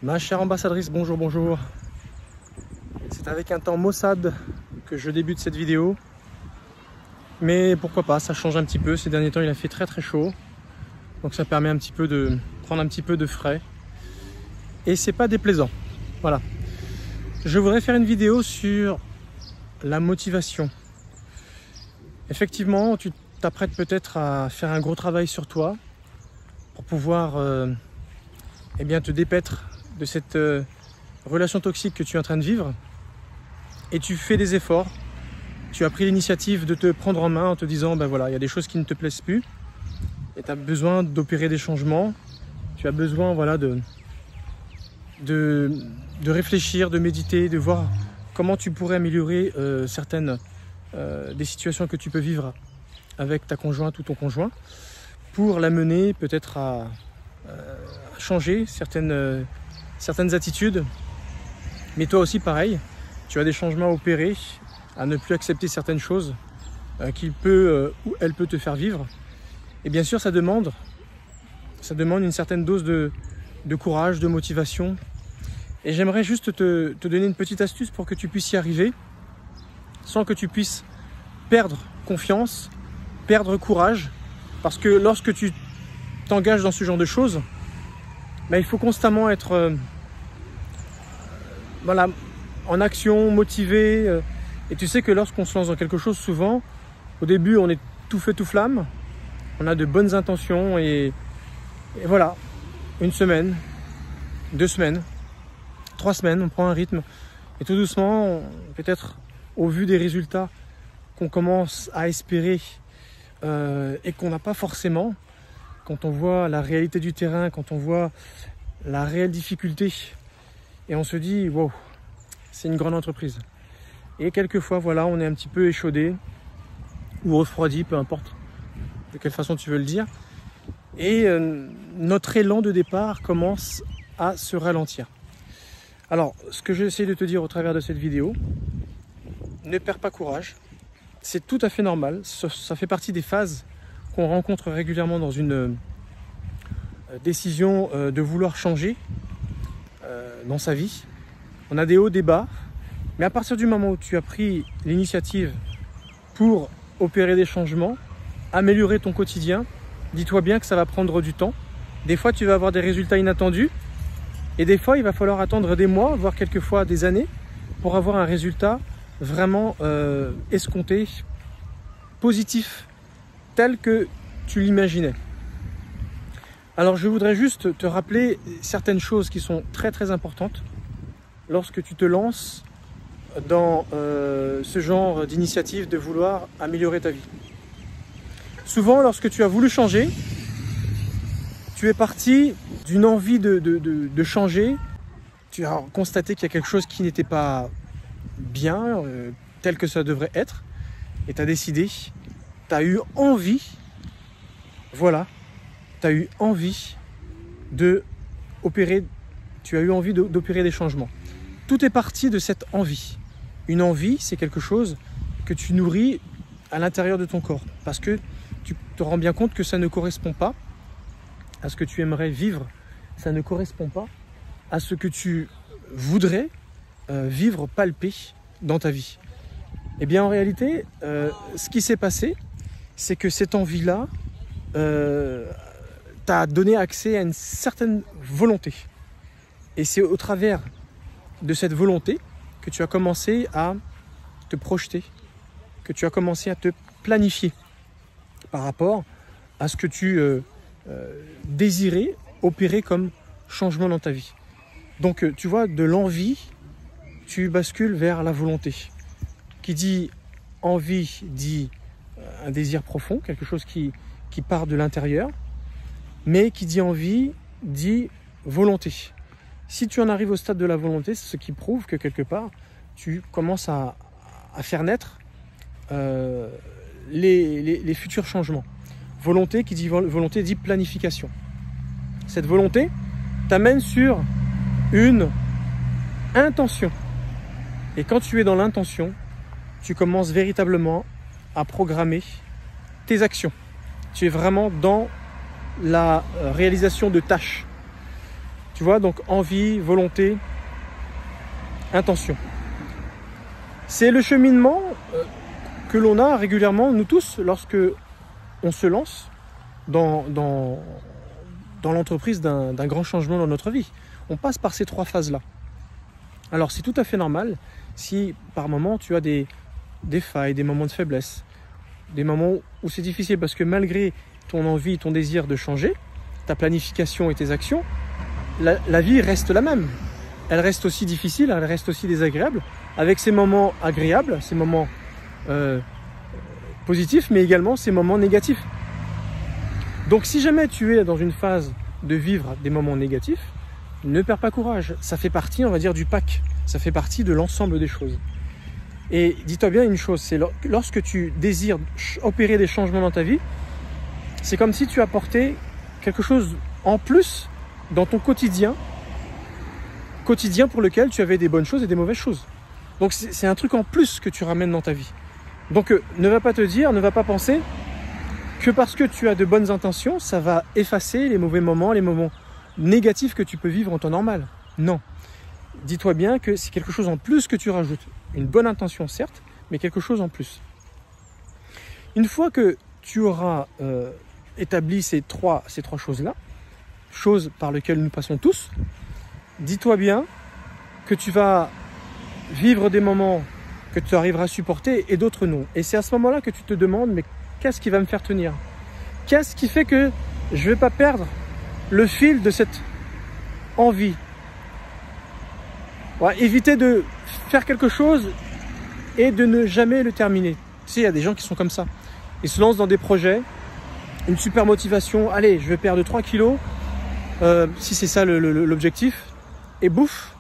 Ma chère ambassadrice, bonjour, bonjour. C'est avec un temps maussade que je débute cette vidéo. Mais pourquoi pas, ça change un petit peu. Ces derniers temps, il a fait très très chaud. Donc ça permet un petit peu de prendre un petit peu de frais. Et c'est pas déplaisant. Voilà. Je voudrais faire une vidéo sur la motivation. Effectivement, tu t'apprêtes peut-être à faire un gros travail sur toi pour pouvoir eh bien, te dépaître de cette relation toxique que tu es en train de vivre. Et tu fais des efforts. Tu as pris l'initiative de te prendre en main en te disant, ben voilà, il y a des choses qui ne te plaisent plus. Et tu as besoin d'opérer des changements. Tu as besoin, voilà, de réfléchir, de méditer, de voir comment tu pourrais améliorer certaines des situations que tu peux vivre avec ta conjointe ou ton conjoint pour l'amener peut-être à changer certaines attitudes. Mais toi aussi pareil, tu as des changements à opérer, à ne plus accepter certaines choses qu'il peut ou elle peut te faire vivre. Et bien sûr ça demande une certaine dose de courage, de motivation. Et j'aimerais juste te donner une petite astuce pour que tu puisses y arriver sans que tu puisses perdre confiance, perdre courage. Parce que lorsque tu t'engages dans ce genre de choses, ben, il faut constamment être voilà, en action, motivé. Et tu sais que lorsqu'on se lance dans quelque chose, souvent, au début, on est tout feu, tout flamme. On a de bonnes intentions et voilà, une semaine, 2 semaines, 3 semaines, on prend un rythme. Et tout doucement, peut-être au vu des résultats qu'on commence à espérer et qu'on n'a pas forcément, quand on voit la réalité du terrain, quand on voit la réelle difficulté, et on se dit, wow, c'est une grande entreprise. Et quelquefois, voilà, on est un petit peu échaudé ou refroidi, peu importe de quelle façon tu veux le dire. Et notre élan de départ commence à se ralentir. Alors, ce que j'essaie de te dire au travers de cette vidéo, ne perds pas courage. C'est tout à fait normal. Ça fait partie des phases qu'on rencontre régulièrement dans une décision de vouloir changer dans sa vie. On a des hauts, des bas. Mais à partir du moment où tu as pris l'initiative pour opérer des changements, améliorer ton quotidien, dis-toi bien que ça va prendre du temps. Des fois, tu vas avoir des résultats inattendus. Et des fois, il va falloir attendre des mois, voire quelquefois des années, pour avoir un résultat vraiment escompté, positif, tel que tu l'imaginais. Alors, je voudrais juste te rappeler certaines choses qui sont très très importantes lorsque tu te lances dans ce genre d'initiative de vouloir améliorer ta vie. Souvent, lorsque tu as voulu changer, tu es parti d'une envie de changer. Tu as constaté qu'il y a quelque chose qui n'était pas bien, tel que ça devrait être. Et tu as décidé, tu as eu envie, voilà, tu as eu envie d'opérer, tu as eu envie d'opérer des changements. Tout est parti de cette envie. Une envie, c'est quelque chose que tu nourris à l'intérieur de ton corps. Parce que tu te rends bien compte que ça ne correspond pas à ce que tu aimerais vivre. Ça ne correspond pas à ce que tu voudrais vivre, palper dans ta vie. Eh bien, en réalité, ce qui s'est passé, c'est que cette envie-là t'a donné accès à une certaine volonté. Et c'est au travers de cette volonté que tu as commencé à te projeter, que tu as commencé à te planifier par rapport à ce que tu désirais opérer comme changement dans ta vie. Donc tu vois, de l'envie, tu bascules vers la volonté. Qui dit envie dit un désir profond, quelque chose qui part de l'intérieur, mais qui dit envie dit volonté. Si tu en arrives au stade de la volonté, c'est ce qui prouve que quelque part, tu commences à faire naître les futurs changements. Volonté, qui dit volonté, dit planification. Cette volonté t'amène sur une intention. Et quand tu es dans l'intention, tu commences véritablement à programmer tes actions. Tu es vraiment dans la réalisation de tâches. Tu vois, donc envie, volonté, intention. C'est le cheminement que l'on a régulièrement, nous tous, lorsque on se lance dans l'entreprise d'un grand changement dans notre vie. On passe par ces 3 phases-là. Alors c'est tout à fait normal si par moment tu as des failles, des moments de faiblesse, des moments où c'est difficile parce que malgré ton envie, ton désir de changer, ta planification et tes actions, la vie reste la même. Elle reste aussi difficile, elle reste aussi désagréable, avec ses moments agréables, ses moments positifs, mais également ses moments négatifs. Donc si jamais tu es dans une phase de vivre des moments négatifs, ne perds pas courage. Ça fait partie, on va dire, du pack. Ça fait partie de l'ensemble des choses. Et dis-toi bien une chose, c'est lorsque tu désires opérer des changements dans ta vie, c'est comme si tu apportais quelque chose en plus dans ton quotidien pour lequel tu avais des bonnes choses et des mauvaises choses. Donc c'est un truc en plus que tu ramènes dans ta vie. Donc ne va pas penser que parce que tu as de bonnes intentions, ça va effacer les mauvais moments, les moments négatifs que tu peux vivre en temps normal. Non. Dis-toi bien que c'est quelque chose en plus que tu rajoutes. Une bonne intention, certes, mais quelque chose en plus. Une fois que tu auras établi ces trois choses-là, choses par lesquelles nous passons tous, dis-toi bien que tu vas vivre des moments que tu arriveras à supporter et d'autres non. Et c'est à ce moment-là que tu te demandes, mais qu'est-ce qui va me faire tenir? Qu'est-ce qui fait que je ne vais pas perdre le fil de cette envie? Ouais, éviter de faire quelque chose et de ne jamais le terminer. Tu sais, il y a des gens qui sont comme ça. Ils se lancent dans des projets, une super motivation. Allez, je vais perdre 3 kilos, si c'est ça l'objectif. Et bouffe,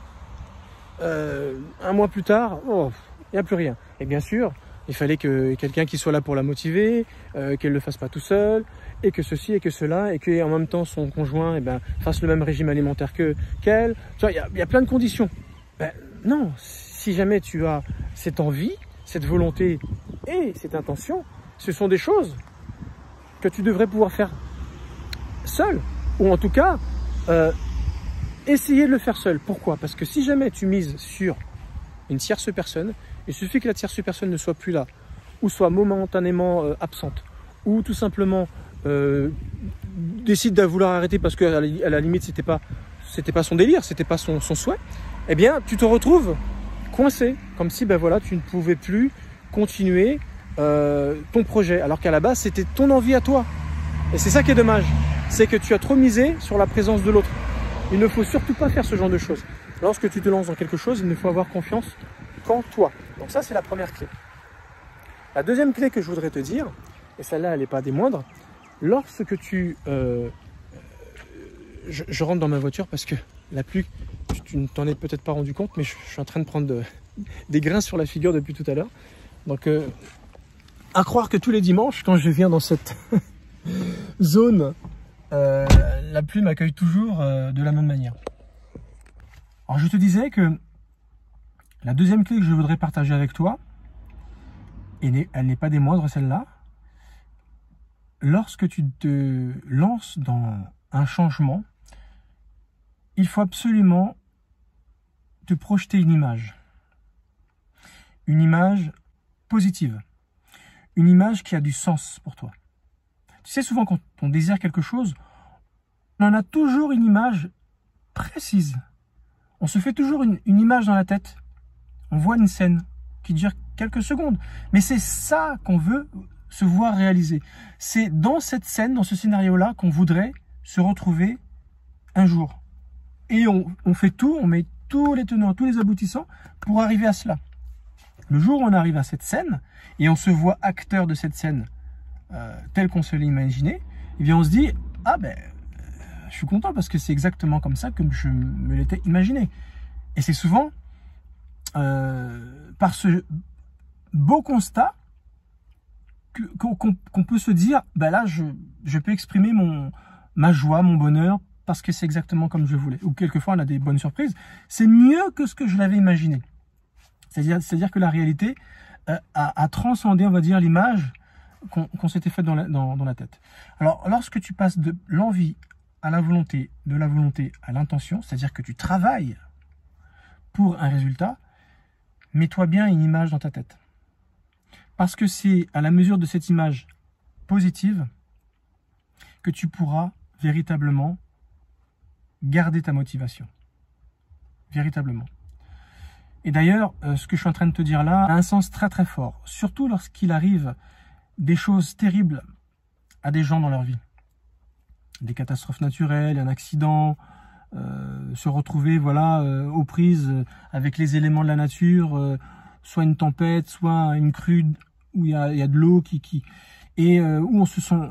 un mois plus tard, oh, il n'y a plus rien. Et bien sûr, il fallait que quelqu'un qui soit là pour la motiver, qu'elle ne le fasse pas tout seul, et que ceci et que cela, et qu'en même temps son conjoint fasse le même régime alimentaire qu'elle. Tu vois, il y a plein de conditions. Non, si jamais tu as cette envie, cette volonté et cette intention, ce sont des choses que tu devrais pouvoir faire seul, ou en tout cas essayer de le faire seul. Pourquoi? Parce que si jamais tu mises sur une tierce personne, il suffit que la tierce personne ne soit plus là, ou soit momentanément absente, ou tout simplement décide de vouloir arrêter parce qu'à la limite c'était pas son délire, c'était pas son souhait, eh bien tu te retrouves coincé, comme si voilà, tu ne pouvais plus continuer ton projet, alors qu'à la base c'était ton envie à toi. Et c'est ça qui est dommage, c'est que tu as trop misé sur la présence de l'autre. Il ne faut surtout pas faire ce genre de choses. Lorsque tu te lances dans quelque chose, il ne faut avoir confiance qu'en toi. Donc ça, c'est la première clé. La deuxième clé que je voudrais te dire, et celle-là, elle n'est pas des moindres, lorsque tu... je rentre dans ma voiture parce que la pluie, tu ne t'en es peut-être pas rendu compte, mais je suis en train de prendre des grains sur la figure depuis tout à l'heure. Donc, à croire que tous les dimanches, quand je viens dans cette zone, la pluie m'accueille toujours de la même manière. Alors, je te disais que la deuxième clé que je voudrais partager avec toi, et elle n'est pas des moindres, celle-là, lorsque tu te lances dans un changement, il faut absolument te projeter une image positive, une image qui a du sens pour toi. Tu sais, souvent quand on désire quelque chose, on en a toujours une image précise. On se fait toujours une image dans la tête. On voit une scène qui dure quelques secondes. Mais c'est ça qu'on veut se voir réaliser. C'est dans cette scène, dans ce scénario-là, qu'on voudrait se retrouver un jour. Et on fait tout, on met tous les tenants, tous les aboutissants pour arriver à cela. Le jour où on arrive à cette scène, et on se voit acteur de cette scène telle qu'on se l'imaginait, eh bien on se dit, je suis content parce que c'est exactement comme ça que je me l'étais imaginé. Et c'est souvent par ce beau constat qu'on peut se dire, là je peux exprimer ma joie, mon bonheur, parce que c'est exactement comme je voulais. Ou quelquefois on a des bonnes surprises. C'est mieux que ce que je l'avais imaginé. C'est-à-dire que la réalité a transcendé, on va dire, l'image qu'on s'était faite dans la tête. Alors, lorsque tu passes de l'envie à la volonté, de la volonté à l'intention, c'est-à-dire que tu travailles pour un résultat, mets-toi bien une image dans ta tête. Parce que c'est à la mesure de cette image positive que tu pourras véritablement garder ta motivation. Véritablement. Et d'ailleurs, ce que je suis en train de te dire là a un sens très très fort, surtout lorsqu'il arrive des choses terribles à des gens dans leur vie. Des catastrophes naturelles, un accident, se retrouver voilà, aux prises avec les éléments de la nature, soit une tempête, soit une crue où il y a de l'eau où on se sent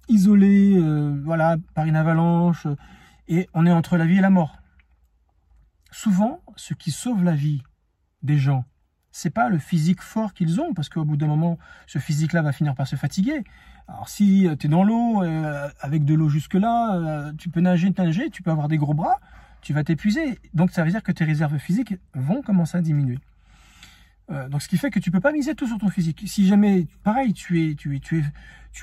isolé voilà, par une avalanche et on est entre la vie et la mort. Souvent, ce qui sauve la vie des gens, c'est pas le physique fort qu'ils ont, parce qu'au bout d'un moment, ce physique-là va finir par se fatiguer. Alors si tu es dans l'eau, avec de l'eau jusque-là, tu peux nager, tu peux avoir des gros bras, tu vas t'épuiser. Donc ça veut dire que tes réserves physiques vont commencer à diminuer. Donc ce qui fait que tu peux pas miser tout sur ton physique. Si jamais, pareil, tu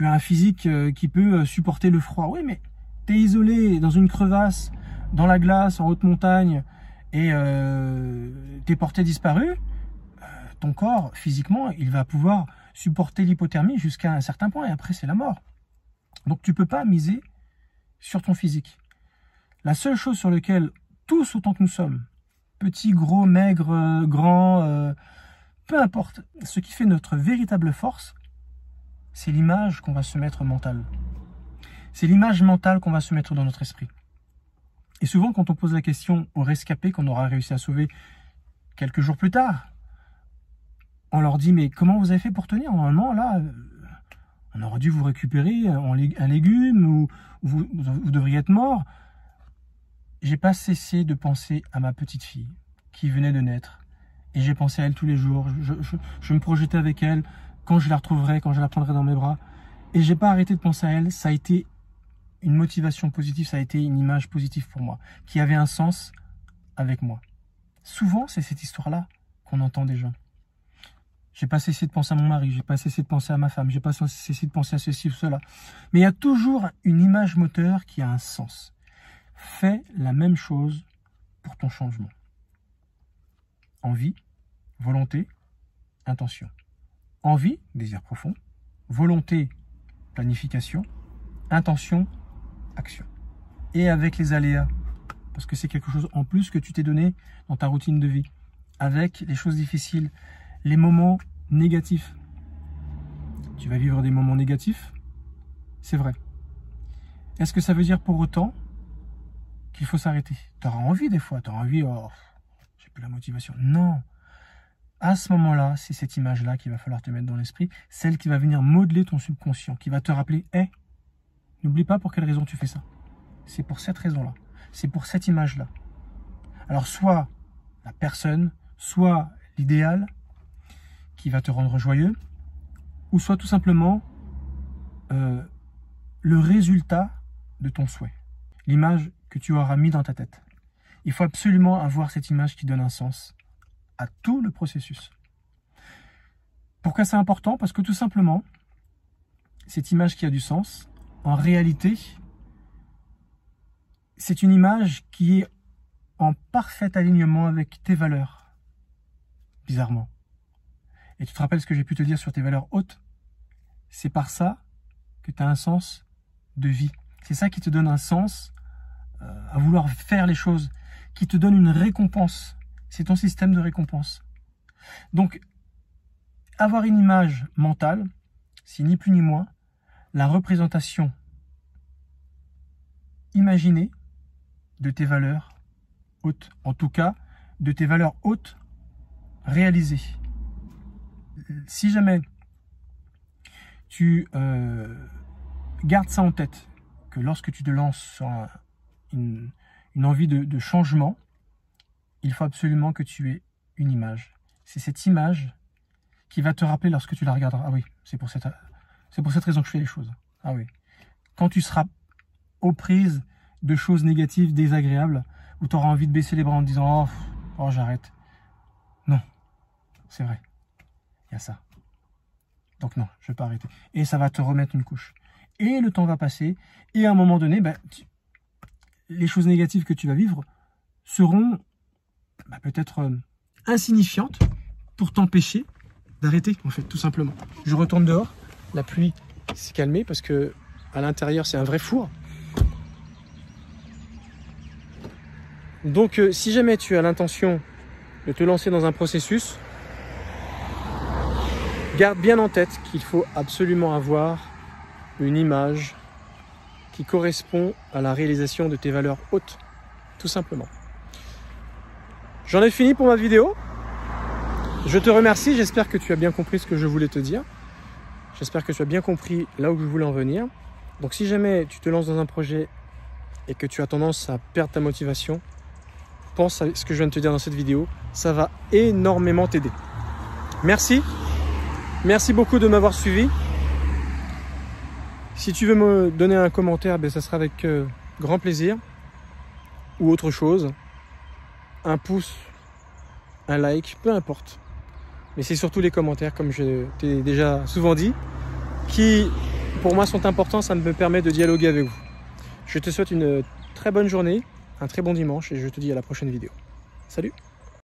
as un physique qui peut supporter le froid, oui, mais tu es isolé dans une crevasse, dans la glace, en haute montagne, et t'es porté disparu, ton corps, physiquement, il va pouvoir supporter l'hypothermie jusqu'à un certain point, et après c'est la mort. Donc tu ne peux pas miser sur ton physique. La seule chose sur laquelle, tous autant que nous sommes, petits, gros, maigres, grands, peu importe, ce qui fait notre véritable force, c'est l'image qu'on va se mettre mentale. C'est l'image mentale qu'on va se mettre dans notre esprit. Et souvent, quand on pose la question aux rescapés qu'on aura réussi à sauver quelques jours plus tard, on leur dit, mais comment vous avez fait pour tenir? Normalement, là, on aurait dû vous récupérer un légume, ou vous devriez être mort. J'ai pas cessé de penser à ma petite fille qui venait de naître. Et j'ai pensé à elle tous les jours. Je me projetais avec elle quand je la retrouverai, quand je la prendrai dans mes bras. Et j'ai pas arrêté de penser à elle. Ça a été une motivation positive, ça a été une image positive pour moi, qui avait un sens avec moi. Souvent, c'est cette histoire-là qu'on entend des gens. J'ai pas cessé de penser à mon mari, j'ai pas cessé de penser à ma femme, j'ai pas cessé de penser à ceci ou cela. Mais il y a toujours une image moteur qui a un sens. Fais la même chose pour ton changement. Envie, volonté, intention. Envie, désir profond. Volonté, planification. Intention, action. Et avec les aléas, parce que c'est quelque chose en plus que tu t'es donné dans ta routine de vie. Avec les choses difficiles, les moments négatifs. Tu vas vivre des moments négatifs, c'est vrai. Est-ce que ça veut dire pour autant qu'il faut s'arrêter? Tu auras envie des fois, tu auras envie, oh, j'ai plus la motivation. Non. À ce moment-là, c'est cette image-là qu'il va falloir te mettre dans l'esprit, celle qui va venir modeler ton subconscient, qui va te rappeler, hey, n'oublie pas pour quelle raison tu fais ça. C'est pour cette raison-là. C'est pour cette image-là. Alors, soit la personne, soit l'idéal qui va te rendre joyeux, ou soit tout simplement le résultat de ton souhait. L'image que tu auras mis dans ta tête. Il faut absolument avoir cette image qui donne un sens à tout le processus. Pourquoi c'est important? Parce que tout simplement, cette image qui a du sens, en réalité, c'est une image qui est en parfait alignement avec tes valeurs, bizarrement. Et tu te rappelles ce que j'ai pu te dire sur tes valeurs hautes? C'est par ça que tu as un sens de vie. C'est ça qui te donne un sens à vouloir faire les choses, qui te donne une récompense. C'est ton système de récompense. Donc, avoir une image mentale, c'est ni plus ni moins la représentation imaginée de tes valeurs hautes. En tout cas, de tes valeurs hautes réalisées. Si jamais tu gardes ça en tête, que lorsque tu te lances sur une envie de changement, il faut absolument que tu aies une image. C'est cette image qui va te rappeler lorsque tu la regarderas. Ah oui, c'est pour cette raison que je fais les choses. Ah oui. Quand tu seras aux prises de choses négatives, désagréables, où tu auras envie de baisser les bras en te disant « Oh, j'arrête ». Non, c'est vrai. Il y a ça. Donc non, je ne vais pas arrêter. Et ça va te remettre une couche. Et le temps va passer. Et à un moment donné, les choses négatives que tu vas vivre seront peut-être insignifiantes pour t'empêcher d'arrêter, en fait, tout simplement. Je retourne dehors, la pluie s'est calmée parce que à l'intérieur, c'est un vrai four. Donc, si jamais tu as l'intention de te lancer dans un processus, garde bien en tête qu'il faut absolument avoir une image qui correspond à la réalisation de tes valeurs hautes, tout simplement. J'en ai fini pour ma vidéo. Je te remercie, j'espère que tu as bien compris ce que je voulais te dire. J'espère que tu as bien compris là où je voulais en venir. Donc si jamais tu te lances dans un projet et que tu as tendance à perdre ta motivation, pense à ce que je viens de te dire dans cette vidéo, ça va énormément t'aider. Merci. Merci beaucoup de m'avoir suivi. Si tu veux me donner un commentaire, ça sera avec grand plaisir. Ou autre chose. Un pouce, un like, peu importe. Mais c'est surtout les commentaires, comme je t'ai déjà souvent dit, qui pour moi sont importants, ça me permet de dialoguer avec vous. Je te souhaite une très bonne journée, un très bon dimanche et je te dis à la prochaine vidéo. Salut!